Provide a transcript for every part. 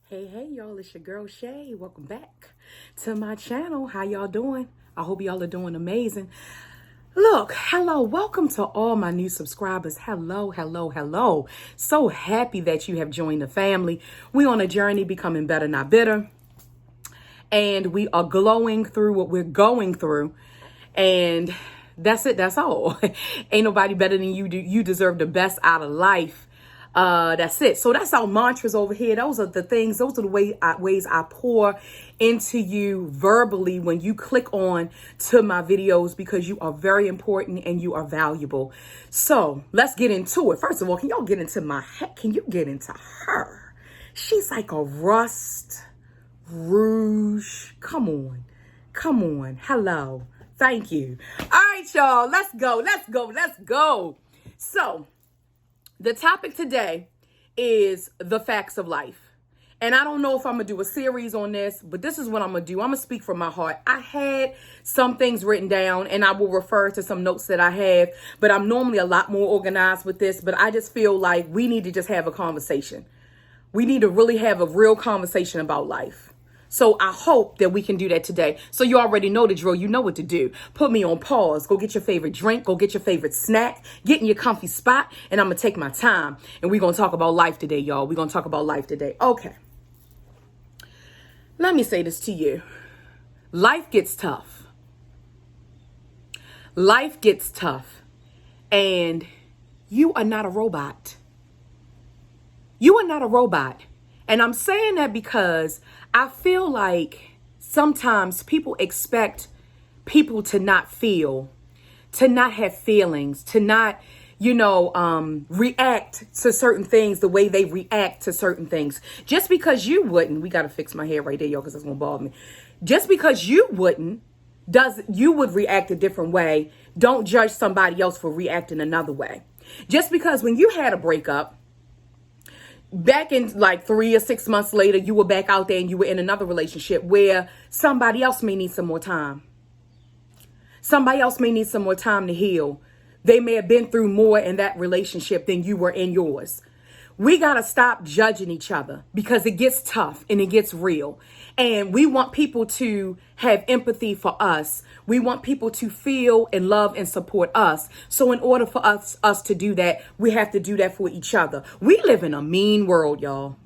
Hey, y'all, it's your girl Shay. Welcome back to my channel. How y'all doing? I hope y'all are doing amazing. Look, hello, welcome to all my new subscribers. Hello. So happy that you have joined the family. We on a journey becoming better, not bitter. And we are glowing through what we're going through. And that's it, that's all. Ain't nobody better than you. You deserve the best out of life. That's it. So that's our mantras over here. Those are the things, those are the ways I pour into you verbally when you click on to my videos, because you are very important and you are valuable. So let's get into it. First of all, can y'all get into my head? Can you get into her? She's like a rust rouge. Come on. Hello. Thank you. All right, y'all. Let's go. So the topic today is the facts of life. And I don't know if I'm going to do a series on this, but this is what I'm going to do. I'm going to speak from my heart. I had some things written down and I will refer to some notes that I have, but I'm normally a lot more organized with this, but I just feel like we need to just have a conversation. We need to really have a real conversation about life. So I hope that we can do that today. So you already know the drill. You know what to do. Put me on pause. Go get your favorite drink. Go get your favorite snack. Get in your comfy spot. And I'm going to take my time. And we're going to talk about life today, y'all. We're going to talk about life today. Okay. Let me say this to you. Life gets tough. Life gets tough. And you are not a robot. You are not a robot. And I'm saying that because I feel like sometimes people expect people to not feel, to not have feelings, to not, react to certain things the way they react to certain things. Just because you wouldn't, we got to fix my hair right there, y'all, because it's going to bother me. Just because you wouldn't, you would react a different way. Don't judge somebody else for reacting another way. Just because when you had a breakup, back in like 3 or 6 months later, you were back out there and you were in another relationship where somebody else may need some more time. Somebody else may need some more time to heal. They may have been through more in that relationship than you were in yours. We got to stop judging each other because it gets tough and it gets real. And we want people to have empathy for us. We want people to feel and love and support us. So in order for us to do that, we have to do that for each other. We live in a mean world, y'all.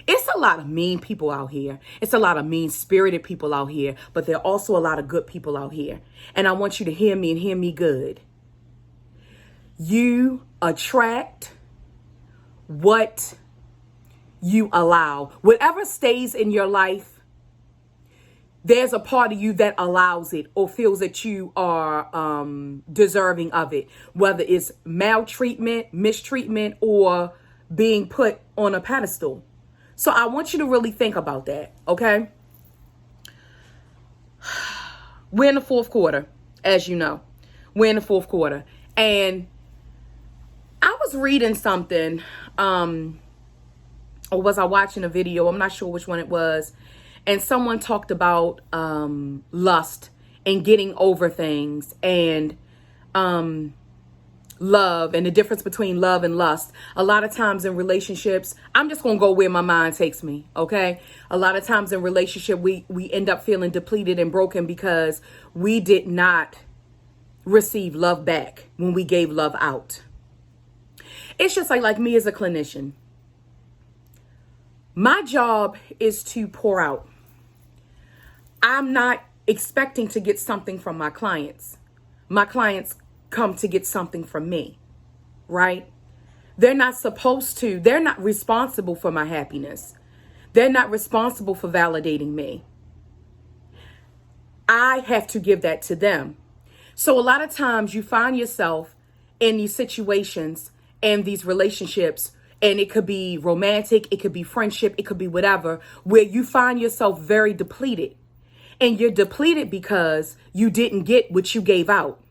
It's a lot of mean people out here. It's a lot of mean-spirited people out here, but there are also a lot of good people out here. And I want you to hear me and hear me good. You attract what you allow. Whatever stays in your life, there's a part of you that allows it or feels that you are deserving of it, whether it's maltreatment, mistreatment, or being put on a pedestal. So I want you to really think about that, okay? We're in the fourth quarter, as you know. We're in the fourth quarter. And I was reading something, or was I watching a video? I'm not sure which one it was. And someone talked about lust and getting over things and love and the difference between love and lust. A lot of times in relationships, I'm just going to go where my mind takes me, okay? A lot of times in relationship, we end up feeling depleted and broken because we did not receive love back when we gave love out. It's just like me as a clinician. My job is to pour out. I'm not expecting to get something from my clients. My clients come to get something from me, right? They're not responsible for my happiness. They're not responsible for validating me. I have to give that to them. So a lot of times you find yourself in these situations and these relationships, and it could be romantic, it could be friendship, it could be whatever, where you find yourself very depleted. And you're depleted because you didn't get what you gave out.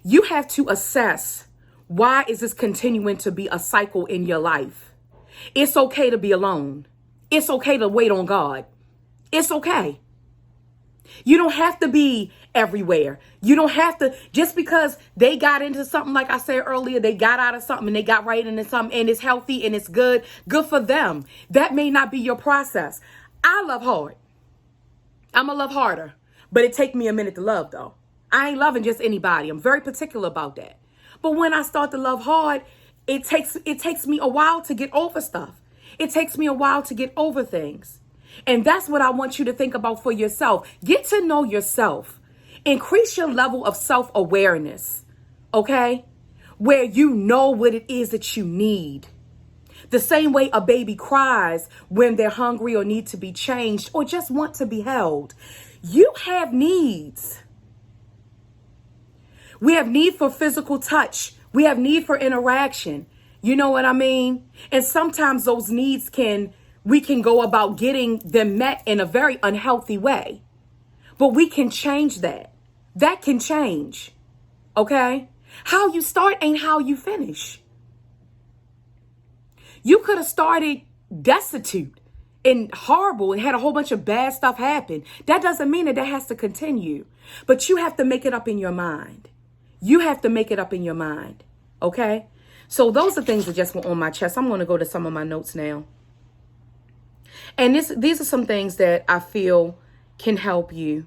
You have to assess, why is this continuing to be a cycle in your life? It's okay to be alone. It's okay to wait on God. It's okay. You don't have to be everywhere. You don't have to, just because they got into something, like I said earlier, they got out of something and they got right into something and it's healthy and it's good for them. That may not be your process. I love hard. I'm going to love harder, but it take me a minute to love though. I ain't loving just anybody. I'm very particular about that. But when I start to love hard, it takes me a while to get over stuff. It takes me a while to get over things. And that's what I want you to think about for yourself. Get to know yourself. Increase your level of self-awareness, okay? Where you know what it is that you need. The same way a baby cries when they're hungry or need to be changed or just want to be held. You have needs. We have need for physical touch. We have need for interaction. You know what I mean? And sometimes those needs we can go about getting them met in a very unhealthy way. But we can change that. That can change. Okay? How you start ain't how you finish. You could have started destitute and horrible and had a whole bunch of bad stuff happen. That doesn't mean that has to continue. But you have to make it up in your mind. You have to make it up in your mind. Okay? So those are things that just were on my chest. I'm going to go to some of my notes now. And these are some things that I feel can help you.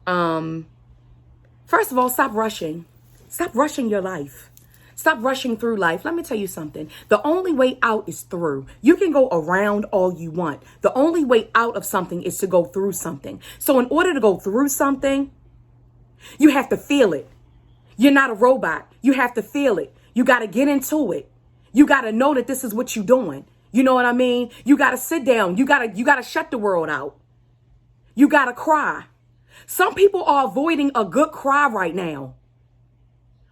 First of all, stop rushing. Stop rushing your life. Stop rushing through life. Let me tell you something. The only way out is through. You can go around all you want. The only way out of something is to go through something. So in order to go through something, you have to feel it. You're not a robot. You have to feel it. You got to get into it. You got to know that this is what you're doing. You know what I mean? You got to sit down. You got to shut the world out. You got to cry. Some people are avoiding a good cry right now.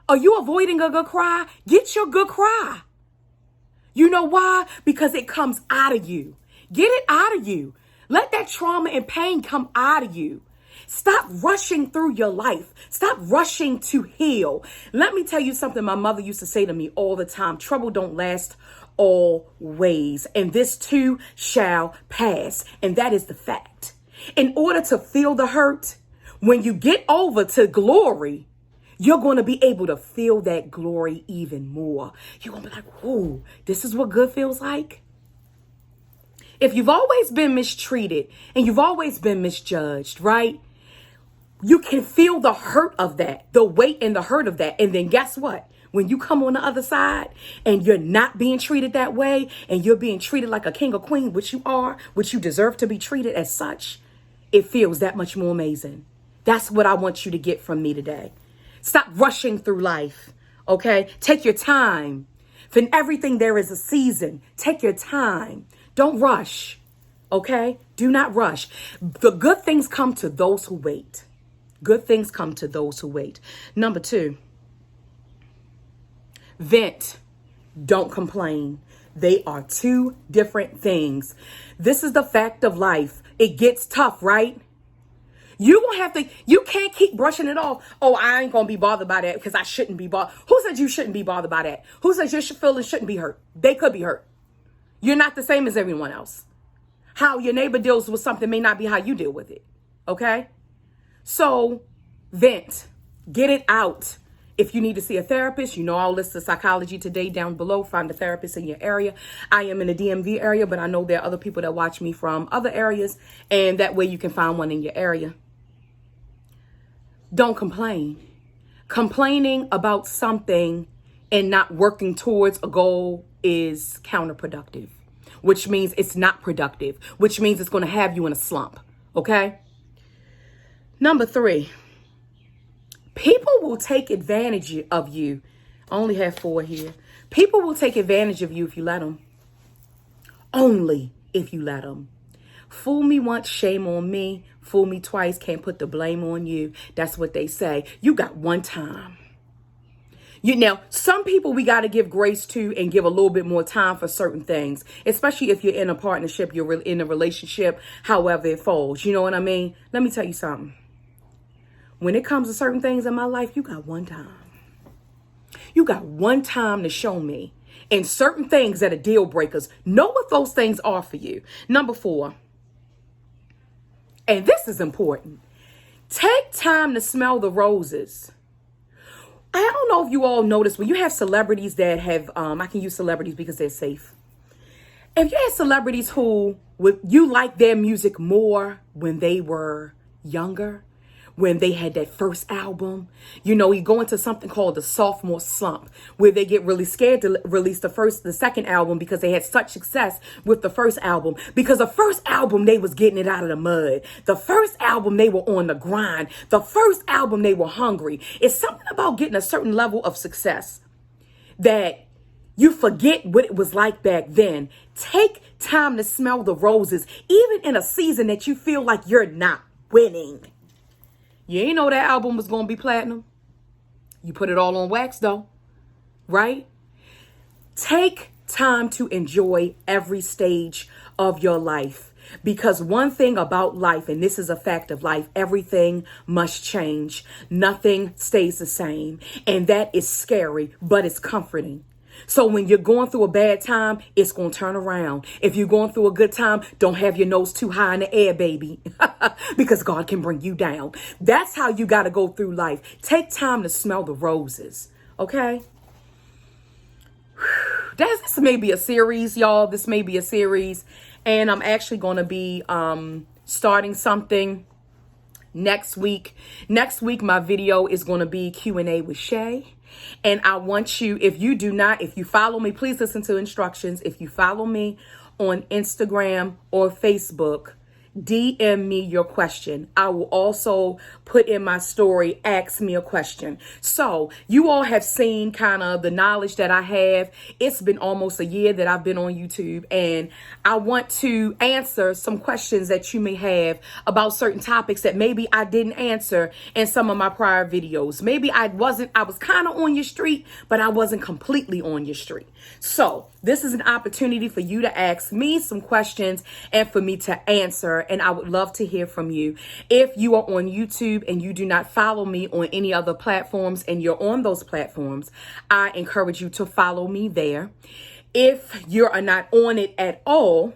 Are you avoiding a good cry? Get your good cry. You know why? Because it comes out of you. Get it out of you. Let that trauma and pain come out of you. Stop rushing through your life. Stop rushing to heal. Let me tell you something my mother used to say to me all the time. Trouble don't last always. And this too shall pass. And that is the fact. In order to feel the hurt, when you get over to glory, you're going to be able to feel that glory even more. You're going to be like, whoa, this is what good feels like. If you've always been mistreated and you've always been misjudged, right? You can feel the hurt of that, the weight and the hurt of that. And then guess what? When you come on the other side and you're not being treated that way and you're being treated like a king or queen, which you are, which you deserve to be treated as such, it feels that much more amazing. That's what I want you to get from me today. Stop rushing through life, okay? Take your time. For everything there is a season. Take your time. Don't rush, okay? Do not rush. The good things come to those who wait. Good things come to those who wait. Number 2, vent. Don't complain. They are two different things. This is the fact of life. It gets tough, right? You can't keep brushing it off. Oh, I ain't gonna be bothered by that because I shouldn't be bothered. Who said you shouldn't be bothered by that? Who says your feelings shouldn't be hurt? They could be hurt. You're not the same as everyone else. How your neighbor deals with something may not be how you deal with it. Okay? So vent, get it out. If you need to see a therapist, I'll list the Psychology Today down below. Find a therapist in your area. I am in the DMV area, but I know there are other people that watch me from other areas, and that way you can find one in your area. Don't complain. Complaining about something and not working towards a goal is counterproductive, which means it's not productive, which means it's going to have you in a slump. Okay? Number 3, people will take advantage of you. I only have 4 here. People will take advantage of you if you let them. Only if you let them. Fool me once, shame on me. Fool me twice, can't put the blame on you. That's what they say. You got one time. Now, some people we got to give grace to and give a little bit more time for certain things, especially if you're in a partnership, you're in a relationship, however it falls. You know what I mean? Let me tell you something. When it comes to certain things in my life, you got one time. You got one time to show me. And certain things that are deal breakers, know what those things are for you. Number 4, and this is important. Take time to smell the roses. I don't know if you all notice when you have celebrities that have, I can use celebrities because they're safe. If you had celebrities who you like their music more when they were younger, when they had that first album, you go into something called the sophomore slump, where they get really scared to release the second album because they had such success with the first album. Because the first album, they was getting it out of the mud. The first album, they were on the grind. The first album, they were hungry. It's something about getting a certain level of success that you forget what it was like back then. Take time to smell the roses, even in a season that you feel like you're not winning. You ain't know that album was going to be platinum. You put it all on wax though, right? Take time to enjoy every stage of your life. Because one thing about life, and this is a fact of life, everything must change. Nothing stays the same. And that is scary, but it's comforting. So when you're going through a bad time, it's going to turn around. If you're going through a good time, don't have your nose too high in the air, baby, because God can bring you down. That's how you got to go through life. Take time to smell the roses. Okay. This may be a series, y'all. This may be a series. And I'm actually going to be starting something next week. Next week, my video is going to be Q&A with Shay. And I want you, if you follow me, please listen to instructions. If you follow me on Instagram or Facebook, DM me your question. I will also put in my story, ask me a question. So you all have seen kind of the knowledge that I have. It's been almost a year that I've been on YouTube, and I want to answer some questions that you may have about certain topics that maybe I didn't answer in some of my prior videos. Maybe I was kind of on your street, but I wasn't completely on your street. So this is an opportunity for you to ask me some questions and for me to answer. And I would love to hear from you. If you are on YouTube and you do not follow me on any other platforms and you're on those platforms, I encourage you to follow me there. If you are not on it at all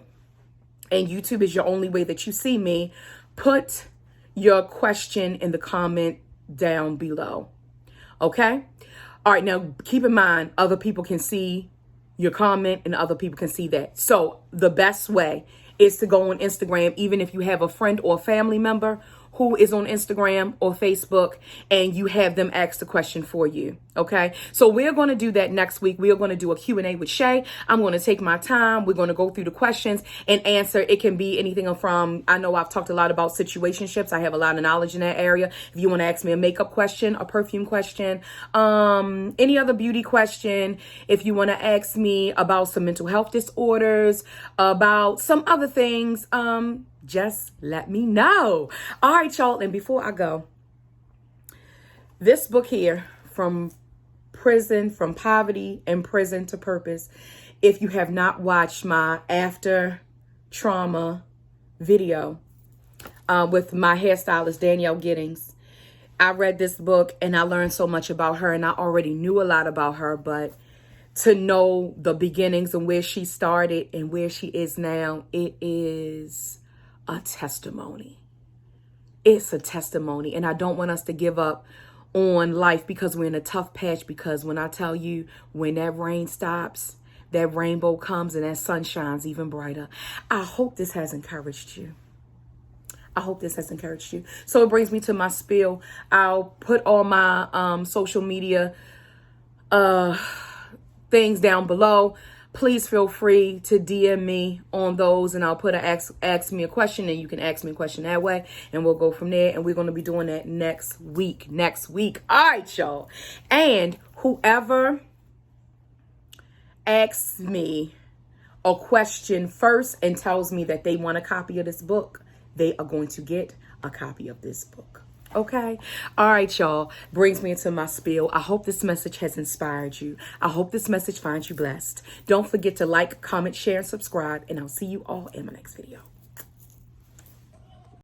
and YouTube is your only way that you see me, put your question in the comment down below. Okay? All right. Now, keep in mind, other people can see your comment and other people can see that. So the best way is to go on Instagram, even if you have a friend or family member who is on Instagram or Facebook and you have them ask the question for you. Okay. So we're going to do that next week. We are going to do a Q&A with Shay. I'm going to take my time. We're going to go through the questions and answer. It can be anything from, I know I've talked a lot about situationships. I have a lot of knowledge in that area. If you want to ask me a makeup question, a perfume question, any other beauty question, if you want to ask me about some mental health disorders, about some other things, just let me know. All right, y'all. And before I go, this book here, From Poverty and Prison to Purpose. If you have not watched my after trauma video with my hairstylist, Danielle Giddings, I read this book and I learned so much about her, and I already knew a lot about her, but to know the beginnings and where she started and where she is now, it is a testimony. It's a testimony. And I don't want us to give up on life because we're in a tough patch, because when I tell you, when that rain stops, that rainbow comes and that sun shines even brighter. I hope this has encouraged you. I hope this has encouraged you. So it brings me to my spiel. I'll put all my social media things down below. Please feel free to DM me on those, and I'll put ask me a question, and you can ask me a question that way, and we'll go from there. And we're going to be doing that next week. All right, y'all. And whoever asks me a question first and tells me that they want a copy of this book, they are going to get a copy of this book. Okay. All right, y'all. Brings me into my spiel. I hope this message has inspired you. I hope this message finds you blessed. Don't forget to like, comment, share, and subscribe, and I'll see you all in my next video.